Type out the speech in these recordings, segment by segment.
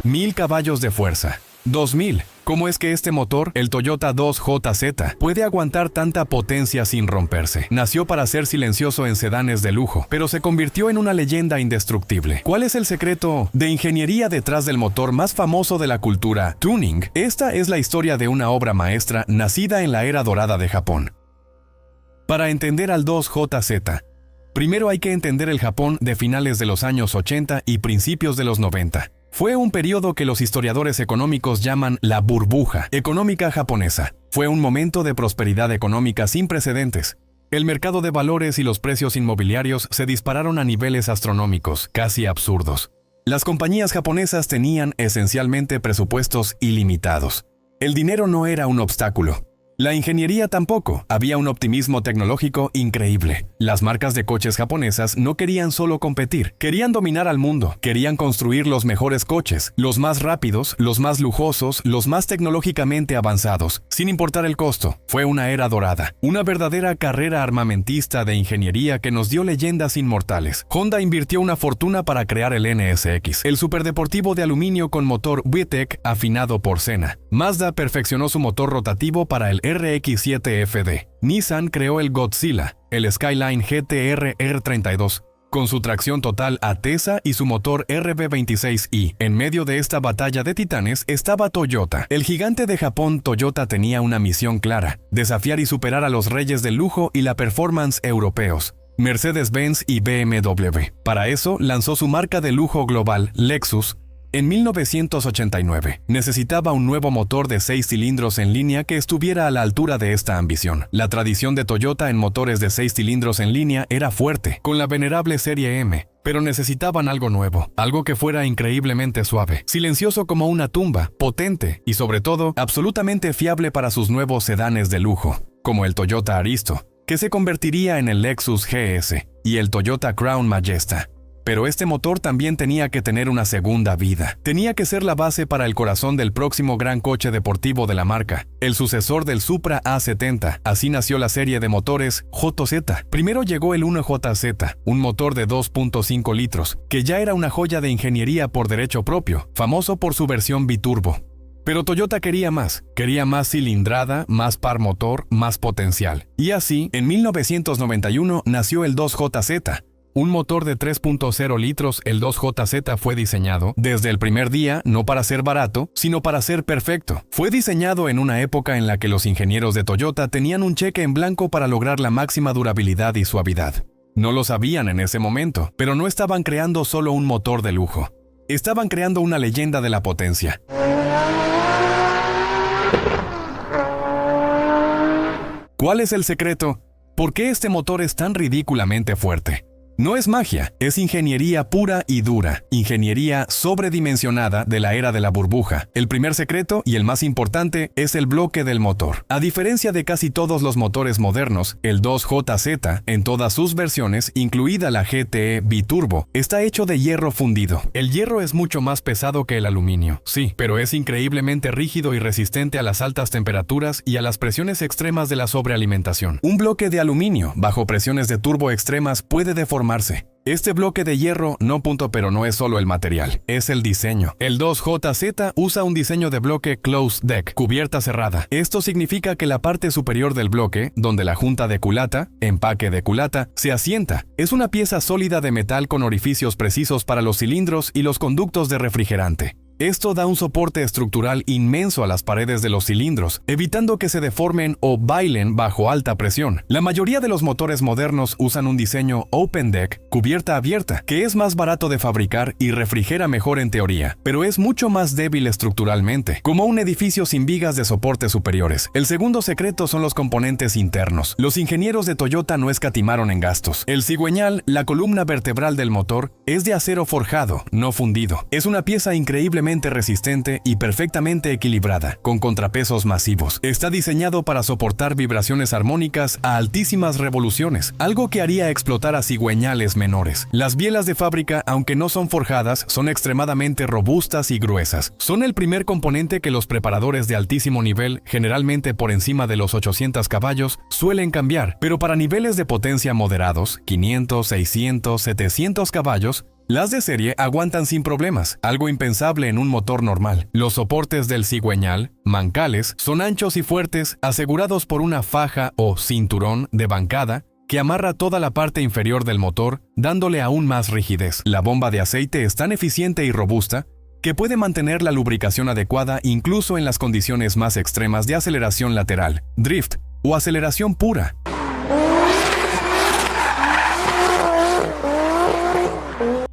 1000 caballos de fuerza. 2000. ¿Cómo es que este motor, el Toyota 2JZ, puede aguantar tanta potencia sin romperse? Nació para ser silencioso en sedanes de lujo, pero se convirtió en una leyenda indestructible. ¿Cuál es el secreto de ingeniería detrás del motor más famoso de la cultura, tuning? Esta es la historia de una obra maestra nacida en la era dorada de Japón. Para entender al 2JZ, primero hay que entender el Japón de finales de los años 80 y principios de los 90. Fue un periodo que los historiadores económicos llaman la burbuja económica japonesa. Fue un momento de prosperidad económica sin precedentes. El mercado de valores y los precios inmobiliarios se dispararon a niveles astronómicos, casi absurdos. Las compañías japonesas tenían esencialmente presupuestos ilimitados. El dinero no era un obstáculo. La ingeniería tampoco. Había un optimismo tecnológico increíble. Las marcas de coches japonesas no querían solo competir, querían dominar al mundo, querían construir los mejores coches, los más rápidos, los más lujosos, los más tecnológicamente avanzados, sin importar el costo. Fue una era dorada, una verdadera carrera armamentista de ingeniería que nos dio leyendas inmortales. Honda invirtió una fortuna para crear el NSX, el superdeportivo de aluminio con motor VTEC afinado por Senna. Mazda perfeccionó su motor rotativo para el RX-7FD. Nissan creó el Godzilla, el Skyline GT-R R32, con su tracción total Atesa y su motor RB26i. En medio de esta batalla de titanes estaba Toyota. El gigante de Japón Toyota tenía una misión clara: desafiar y superar a los reyes del lujo y la performance europeos, Mercedes-Benz y BMW. Para eso lanzó su marca de lujo global, Lexus. En 1989, necesitaba un nuevo motor de 6 cilindros en línea que estuviera a la altura de esta ambición. La tradición de Toyota en motores de 6 cilindros en línea era fuerte, con la venerable Serie M, pero necesitaban algo nuevo, algo que fuera increíblemente suave, silencioso como una tumba, potente y sobre todo, absolutamente fiable para sus nuevos sedanes de lujo, como el Toyota Aristo, que se convertiría en el Lexus GS, y el Toyota Crown Majesta. Pero este motor también tenía que tener una segunda vida. Tenía que ser la base para el corazón del próximo gran coche deportivo de la marca, el sucesor del Supra A70. Así nació la serie de motores JZ. Primero llegó el 1JZ, un motor de 2.5 litros, que ya era una joya de ingeniería por derecho propio, famoso por su versión biturbo. Pero Toyota quería más cilindrada, más par motor, más potencial. Y así, en 1991 nació el 2JZ. Un motor de 3.0 litros, el 2JZ fue diseñado desde el primer día no para ser barato, sino para ser perfecto. Fue diseñado en una época en la que los ingenieros de Toyota tenían un cheque en blanco para lograr la máxima durabilidad y suavidad. No lo sabían en ese momento, pero no estaban creando solo un motor de lujo. Estaban creando una leyenda de la potencia. ¿Cuál es el secreto? ¿Por qué este motor es tan ridículamente fuerte? No es magia, es ingeniería pura y dura, ingeniería sobredimensionada de la era de la burbuja. El primer secreto, y el más importante, es el bloque del motor. A diferencia de casi todos los motores modernos, el 2JZ, en todas sus versiones, incluida la GTE biturbo, está hecho de hierro fundido. El hierro es mucho más pesado que el aluminio, sí, pero es increíblemente rígido y resistente a las altas temperaturas y a las presiones extremas de la sobrealimentación. Un bloque de aluminio, bajo presiones de turbo extremas, puede deformarse. Este bloque de hierro pero no es solo el material, es el diseño. El 2JZ usa un diseño de bloque closed deck, cubierta cerrada. Esto significa que la parte superior del bloque, donde la junta de culata, empaque de culata, se asienta, es una pieza sólida de metal con orificios precisos para los cilindros y los conductos de refrigerante. Esto da un soporte estructural inmenso a las paredes de los cilindros, evitando que se deformen o bailen bajo alta presión. La mayoría de los motores modernos usan un diseño open deck, cubierta abierta, que es más barato de fabricar y refrigera mejor en teoría, pero es mucho más débil estructuralmente, como un edificio sin vigas de soporte superiores. El segundo secreto son los componentes internos. Los ingenieros de Toyota no escatimaron en gastos. El cigüeñal, la columna vertebral del motor, es de acero forjado, no fundido. Es una pieza increíblemente resistente y perfectamente equilibrada, con contrapesos masivos. Está diseñado para soportar vibraciones armónicas a altísimas revoluciones, algo que haría explotar a cigüeñales menores. Las bielas de fábrica, aunque no son forjadas, son extremadamente robustas y gruesas. Son el primer componente que los preparadores de altísimo nivel, generalmente por encima de los 800 caballos, suelen cambiar, pero para niveles de potencia moderados, 500, 600, 700 caballos, Las de serie aguantan sin problemas, algo impensable en un motor normal. Los soportes del cigüeñal, mancales, son anchos y fuertes, asegurados por una faja o cinturón de bancada que amarra toda la parte inferior del motor, dándole aún más rigidez. La bomba de aceite es tan eficiente y robusta que puede mantener la lubricación adecuada incluso en las condiciones más extremas de aceleración lateral, drift o aceleración pura.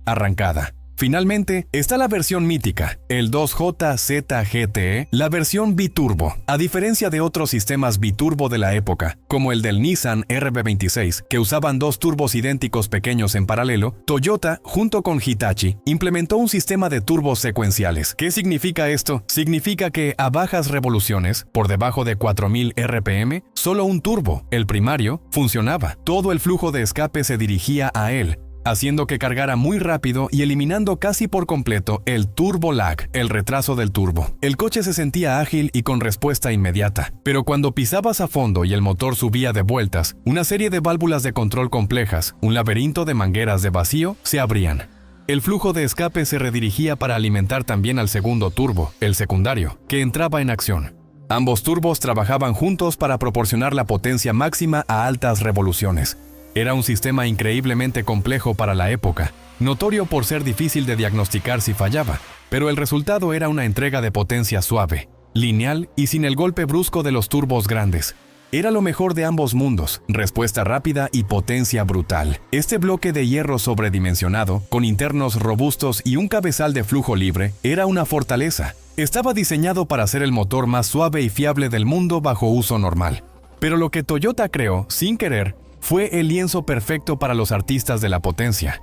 Arrancada. Finalmente, está la versión mítica, el 2JZ GTE, la versión biturbo. A diferencia de otros sistemas biturbo de la época, como el del Nissan RB26, que usaban dos turbos idénticos pequeños en paralelo, Toyota, junto con Hitachi, implementó un sistema de turbos secuenciales. ¿Qué significa esto? Significa que a bajas revoluciones, por debajo de 4000 RPM, solo un turbo, el primario, funcionaba. Todo el flujo de escape se dirigía a él, haciendo que cargara muy rápido y eliminando casi por completo el turbo lag, el retraso del turbo. El coche se sentía ágil y con respuesta inmediata, pero cuando pisabas a fondo y el motor subía de vueltas, una serie de válvulas de control complejas, un laberinto de mangueras de vacío, se abrían. El flujo de escape se redirigía para alimentar también al segundo turbo, el secundario, que entraba en acción. Ambos turbos trabajaban juntos para proporcionar la potencia máxima a altas revoluciones. Era un sistema increíblemente complejo para la época, notorio por ser difícil de diagnosticar si fallaba, pero el resultado era una entrega de potencia suave, lineal y sin el golpe brusco de los turbos grandes. Era lo mejor de ambos mundos, respuesta rápida y potencia brutal. Este bloque de hierro sobredimensionado, con internos robustos y un cabezal de flujo libre, era una fortaleza. Estaba diseñado para ser el motor más suave y fiable del mundo bajo uso normal. Pero lo que Toyota creó, sin querer, fue el lienzo perfecto para los artistas de la potencia.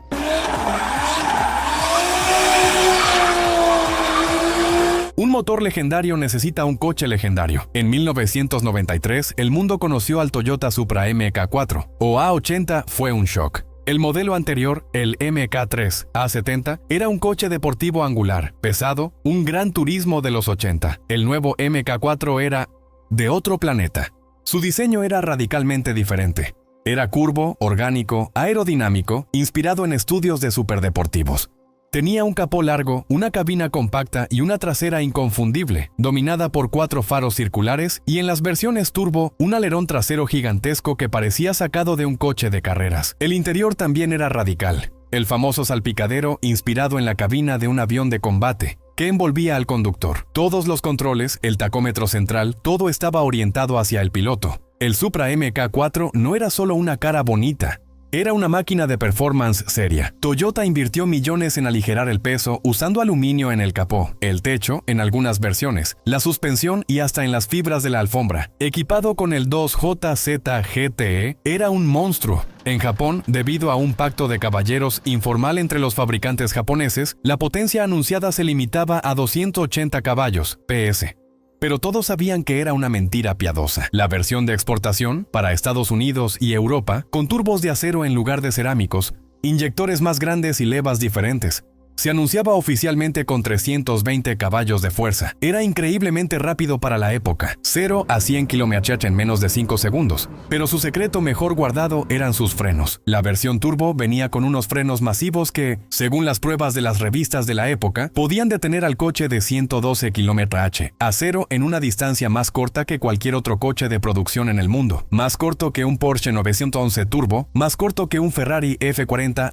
Un motor legendario necesita un coche legendario. En 1993, el mundo conoció al Toyota Supra MK4, o A80 fue un shock. El modelo anterior, el MK3 A70, era un coche deportivo angular, pesado, un gran turismo de los 80. El nuevo MK4 era de otro planeta. Su diseño era radicalmente diferente. Era curvo, orgánico, aerodinámico, inspirado en estudios de superdeportivos. Tenía un capó largo, una cabina compacta y una trasera inconfundible, dominada por 4 faros circulares y en las versiones turbo, un alerón trasero gigantesco que parecía sacado de un coche de carreras. El interior también era radical. El famoso salpicadero inspirado en la cabina de un avión de combate, que envolvía al conductor. Todos los controles, el tacómetro central, todo estaba orientado hacia el piloto. El Supra MK4 no era solo una cara bonita, era una máquina de performance seria. Toyota invirtió millones en aligerar el peso usando aluminio en el capó, el techo en algunas versiones, la suspensión y hasta en las fibras de la alfombra. Equipado con el 2JZ GTE, era un monstruo. En Japón, debido a un pacto de caballeros informal entre los fabricantes japoneses, la potencia anunciada se limitaba a 280 caballos, PS. Pero todos sabían que era una mentira piadosa. La versión de exportación, para Estados Unidos y Europa, con turbos de acero en lugar de cerámicos, inyectores más grandes y levas diferentes, se anunciaba oficialmente con 320 caballos de fuerza. Era increíblemente rápido para la época, 0 a 100 km/h en menos de 5 segundos. Pero su secreto mejor guardado eran sus frenos. La versión turbo venía con unos frenos masivos que, según las pruebas de las revistas de la época, podían detener al coche de 112 km/h a 0 en una distancia más corta que cualquier otro coche de producción en el mundo. Más corto que un Porsche 911 Turbo, más corto que un Ferrari F40.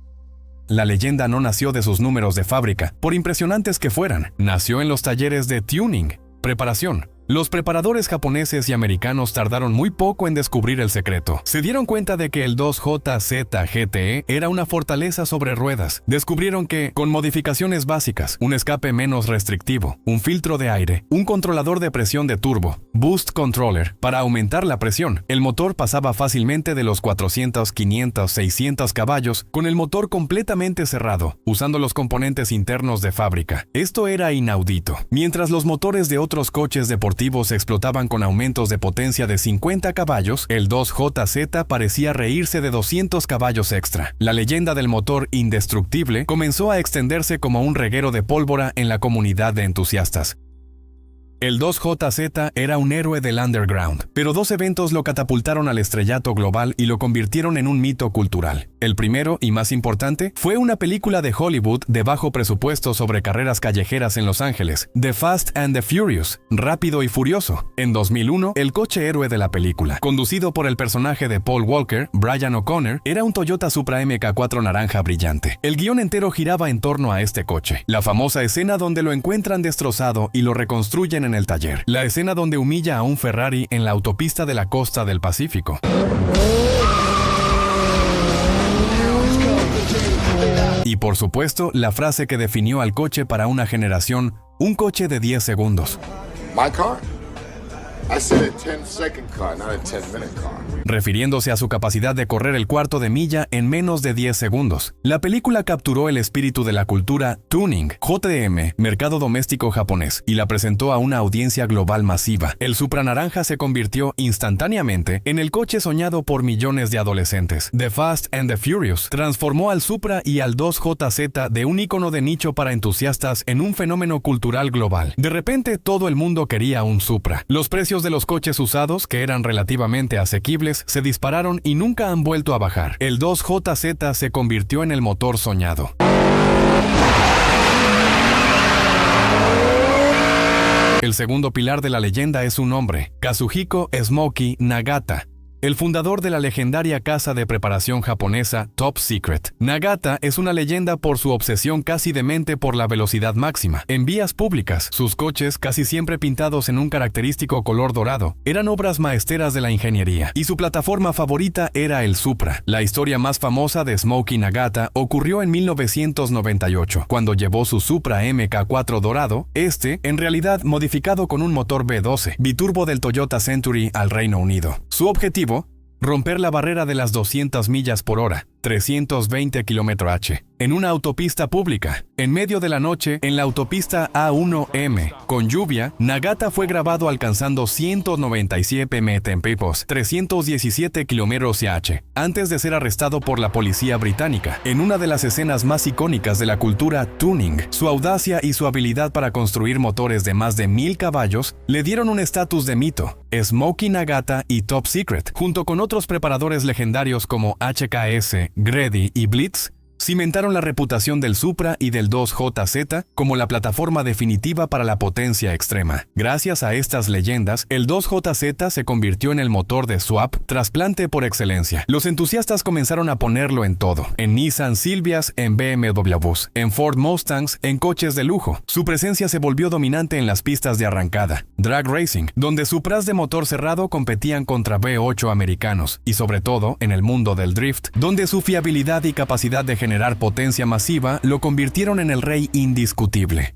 La leyenda no nació de sus números de fábrica, por impresionantes que fueran. Nació en los talleres de tuning, preparación. Los preparadores japoneses y americanos tardaron muy poco en descubrir el secreto. Se dieron cuenta de que el 2JZ GTE era una fortaleza sobre ruedas. Descubrieron que, con modificaciones básicas, un escape menos restrictivo, un filtro de aire, un controlador de presión de turbo, boost controller, para aumentar la presión, el motor pasaba fácilmente de los 400, 500, 600 caballos con el motor completamente cerrado, usando los componentes internos de fábrica. Esto era inaudito. Mientras los motores de otros coches deportivos se explotaban con aumentos de potencia de 50 caballos, el 2JZ parecía reírse de 200 caballos extra. La leyenda del motor indestructible comenzó a extenderse como un reguero de pólvora en la comunidad de entusiastas. El 2JZ era un héroe del underground, pero dos eventos lo catapultaron al estrellato global y lo convirtieron en un mito cultural. El primero, y más importante, fue una película de Hollywood de bajo presupuesto sobre carreras callejeras en Los Ángeles, The Fast and the Furious, Rápido y Furioso. En 2001, el coche héroe de la película, conducido por el personaje de Paul Walker, Brian O'Connor, era un Toyota Supra MK4 naranja brillante. El guión entero giraba en torno a este coche. La famosa escena donde lo encuentran destrozado y lo reconstruyen en el taller. La escena donde humilla a un Ferrari en la autopista de la costa del Pacífico. Y por supuesto, la frase que definió al coche para una generación, un coche de 10 segundos. My car? I said a 10-second car, not a 10-minute car. Refiriéndose a su capacidad de correr el cuarto de milla en menos de 10 segundos. La película capturó el espíritu de la cultura tuning, JDM, mercado doméstico japonés, y la presentó a una audiencia global masiva. El Supra naranja se convirtió instantáneamente en el coche soñado por millones de adolescentes. The Fast and the Furious transformó al Supra y al 2JZ de un ícono de nicho para entusiastas en un fenómeno cultural global. De repente, todo el mundo quería un Supra. Los precios de los coches usados, que eran relativamente asequibles, se dispararon y nunca han vuelto a bajar. El 2JZ se convirtió en el motor soñado. El segundo pilar de la leyenda es un hombre, Kazuhiko Smokey Nagata, el fundador de la legendaria casa de preparación japonesa Top Secret. Nagata es una leyenda por su obsesión casi demente por la velocidad máxima. En vías públicas, sus coches, casi siempre pintados en un característico color dorado, eran obras maestras de la ingeniería, y su plataforma favorita era el Supra. La historia más famosa de Smokey Nagata ocurrió en 1998, cuando llevó su Supra MK4 dorado, en realidad modificado con un motor V12, biturbo del Toyota Century, al Reino Unido. Su objetivo: romper la barrera de las 200 millas por hora, 320 km/h, en una autopista pública. En medio de la noche, en la autopista A1M, con lluvia, Nagata fue grabado alcanzando 197 mph, 317 km/h, antes de ser arrestado por la policía británica. En una de las escenas más icónicas de la cultura tuning, su audacia y su habilidad para construir motores de más de 1000 caballos le dieron un estatus de mito. Smokey Nagata y Top Secret, junto con otros preparadores legendarios como HKS, Grady y Blitz, cimentaron la reputación del Supra y del 2JZ como la plataforma definitiva para la potencia extrema. Gracias a estas leyendas, el 2JZ se convirtió en el motor de swap trasplante por excelencia. Los entusiastas comenzaron a ponerlo en todo: en Nissan Silvias, en BMWs, en Ford Mustangs, en coches de lujo. Su presencia se volvió dominante en las pistas de arrancada, drag racing, donde Supras de motor cerrado competían contra V8 americanos, y sobre todo en el mundo del drift, donde su fiabilidad y capacidad de generar potencia masiva lo convirtieron en el rey indiscutible.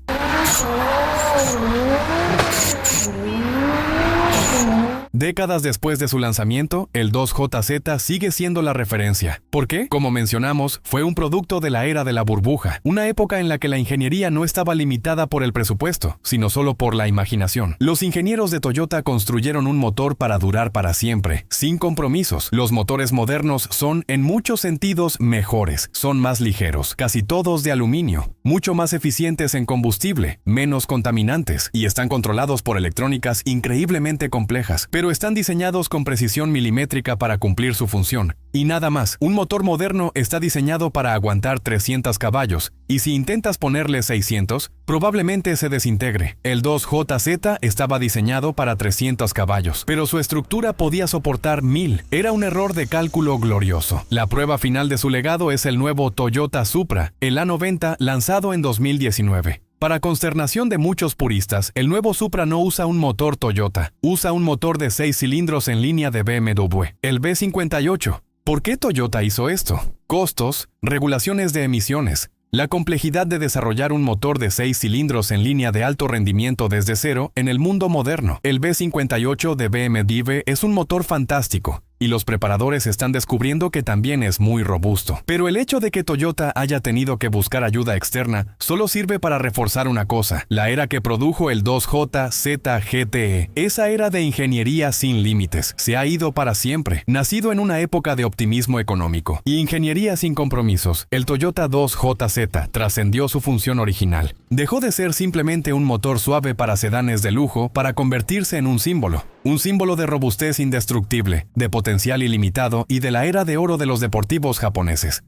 Décadas después de su lanzamiento, el 2JZ sigue siendo la referencia. ¿Por qué? Como mencionamos, fue un producto de la era de la burbuja, una época en la que la ingeniería no estaba limitada por el presupuesto, sino solo por la imaginación. Los ingenieros de Toyota construyeron un motor para durar para siempre, sin compromisos. Los motores modernos son, en muchos sentidos, mejores, son más ligeros, casi todos de aluminio, mucho más eficientes en combustible, menos contaminantes, y están controlados por electrónicas increíblemente complejas, pero están diseñados con precisión milimétrica para cumplir su función. Y nada más, un motor moderno está diseñado para aguantar 300 caballos, y si intentas ponerle 600, probablemente se desintegre. El 2JZ estaba diseñado para 300 caballos, pero su estructura podía soportar 1000. Era un error de cálculo glorioso. La prueba final de su legado es el nuevo Toyota Supra, el A90, lanzado en 2019. Para consternación de muchos puristas, el nuevo Supra no usa un motor Toyota, usa un motor de 6 cilindros en línea de BMW, el V58. ¿Por qué Toyota hizo esto? Costos, regulaciones de emisiones, la complejidad de desarrollar un motor de 6 cilindros en línea de alto rendimiento desde cero en el mundo moderno. El V58 de BMW es un motor fantástico, y los preparadores están descubriendo que también es muy robusto. Pero el hecho de que Toyota haya tenido que buscar ayuda externa solo sirve para reforzar una cosa: la era que produjo el 2JZ GTE. Esa era de ingeniería sin límites se ha ido para siempre. Nacido en una época de optimismo económico y ingeniería sin compromisos, el Toyota 2JZ trascendió su función original. Dejó de ser simplemente un motor suave para sedanes de lujo para convertirse en un símbolo de robustez indestructible, de potencial ilimitado y de la era de oro de los deportivos japoneses.